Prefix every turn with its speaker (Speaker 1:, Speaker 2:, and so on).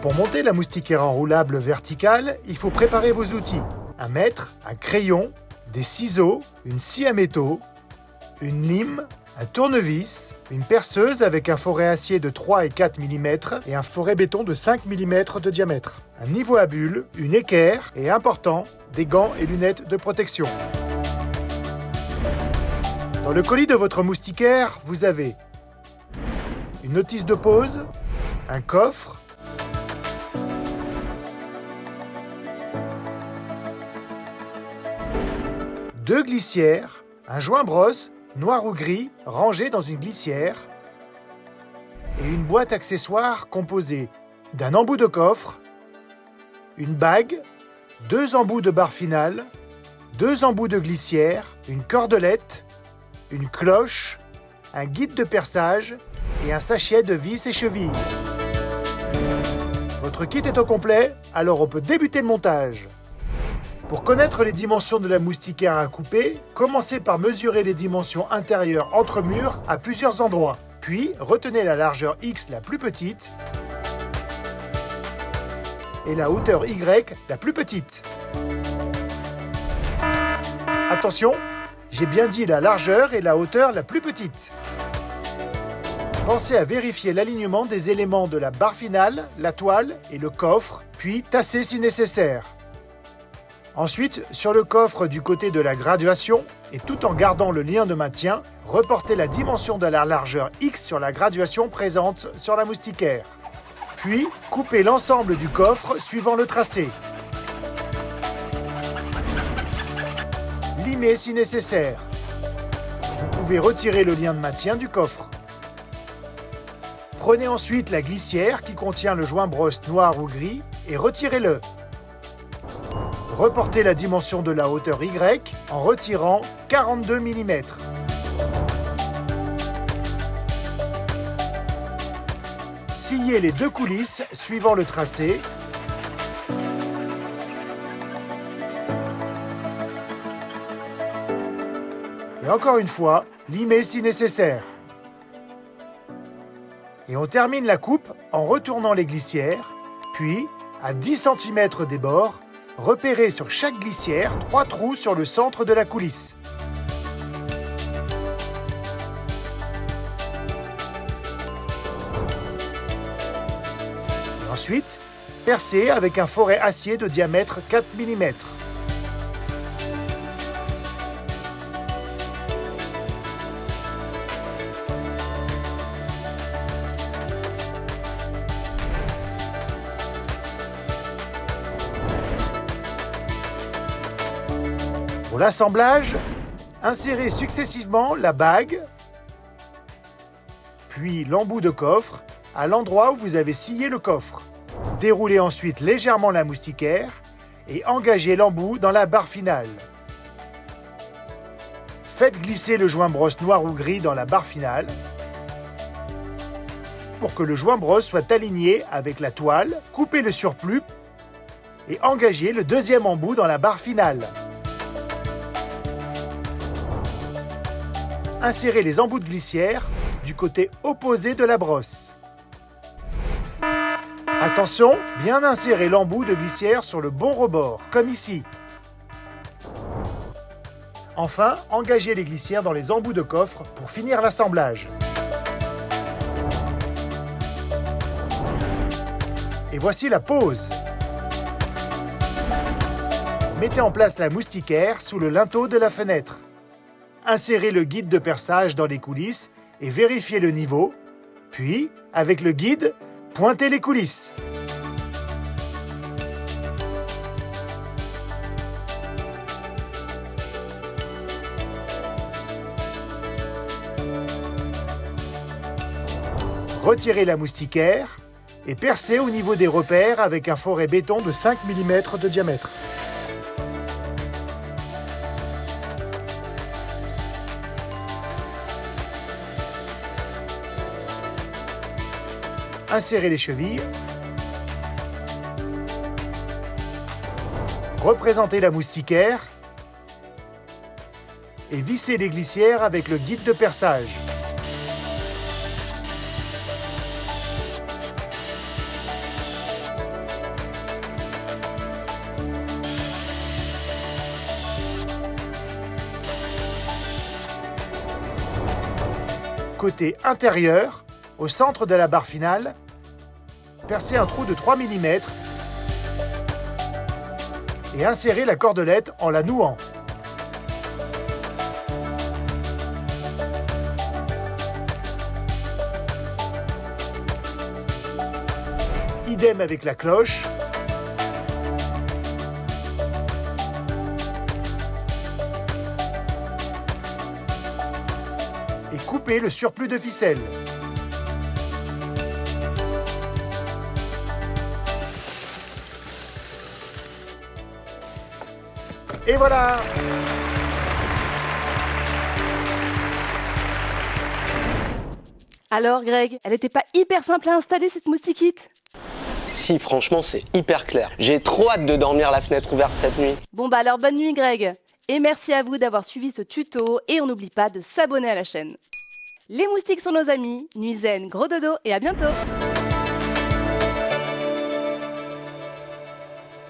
Speaker 1: Pour monter la moustiquaire enroulable verticale, il faut préparer vos outils. Un mètre, un crayon, des ciseaux, une scie à métaux, une lime, un tournevis, une perceuse avec un foret acier de 3 et 4 mm et un foret béton de 5 mm de diamètre, un niveau à bulles, une équerre et, important, des gants et lunettes de protection. Dans le colis de votre moustiquaire, vous avez une notice de pose, un coffre, deux glissières, un joint-brosse noir ou gris rangé dans une glissière et une boîte accessoire composée d'un embout de coffre, une bague, deux embouts de barre finale, deux embouts de glissière, une cordelette, une cloche, un guide de perçage et un sachet de vis et chevilles. Votre kit est au complet, alors on peut débuter le montage. Pour connaître les dimensions de la moustiquaire à couper, commencez par mesurer les dimensions intérieures entre murs à plusieurs endroits. Puis, retenez la largeur X la plus petite et la hauteur Y la plus petite. Attention, j'ai bien dit la largeur et la hauteur la plus petite. Pensez à vérifier l'alignement des éléments de la barre finale, la toile et le coffre, puis tassez si nécessaire. Ensuite, sur le coffre du côté de la graduation, et tout en gardant le lien de maintien, reportez la dimension de la largeur X sur la graduation présente sur la moustiquaire. Puis, coupez l'ensemble du coffre suivant le tracé. Limez si nécessaire. Vous pouvez retirer le lien de maintien du coffre. Prenez ensuite la glissière qui contient le joint-brosse noir ou gris et retirez-le. Reportez la dimension de la hauteur Y en retirant 42 mm. Sciez les deux coulisses suivant le tracé. Et encore une fois, limez si nécessaire. Et on termine la coupe en retournant les glissières, puis, à 10 cm des bords, repérez sur chaque glissière 3 trous sur le centre de la coulisse. Et ensuite, percez avec un foret acier de diamètre 4 mm. Pour l'assemblage, insérez successivement la bague, puis l'embout de coffre à l'endroit où vous avez scié le coffre. Déroulez ensuite légèrement la moustiquaire et engagez l'embout dans la barre finale. Faites glisser le joint-brosse noir ou gris dans la barre finale pour que le joint-brosse soit aligné avec la toile. Coupez le surplus et engagez le deuxième embout dans la barre finale. Insérez les embouts de glissière du côté opposé de la brosse. Attention, bien insérer l'embout de glissière sur le bon rebord, comme ici. Enfin, engagez les glissières dans les embouts de coffre pour finir l'assemblage. Et voici la pose. Mettez en place la moustiquaire sous le linteau de la fenêtre. Insérez le guide de perçage dans les coulisses et vérifiez le niveau. Puis, avec le guide, pointez les coulisses. Retirez la moustiquaire et percez au niveau des repères avec un foret béton de 5 mm de diamètre. Insérez les chevilles. Représentez la moustiquaire et vissez les glissières avec le guide de perçage. côté intérieur, au centre de la barre finale, percez un trou de 3 mm et insérez la cordelette en la nouant. Idem avec la cloche. Et coupez le surplus de ficelle. Et voilà!
Speaker 2: Alors Greg, elle était pas hyper simple à installer cette moustiquite?
Speaker 3: Si, franchement, c'est hyper clair. J'ai trop hâte de dormir la fenêtre ouverte cette nuit.
Speaker 2: Bon bah alors bonne nuit Greg. Et merci à vous d'avoir suivi ce tuto et on n'oublie pas de s'abonner à la chaîne. Les moustiques sont nos amis, nuit zen, gros dodo et à bientôt!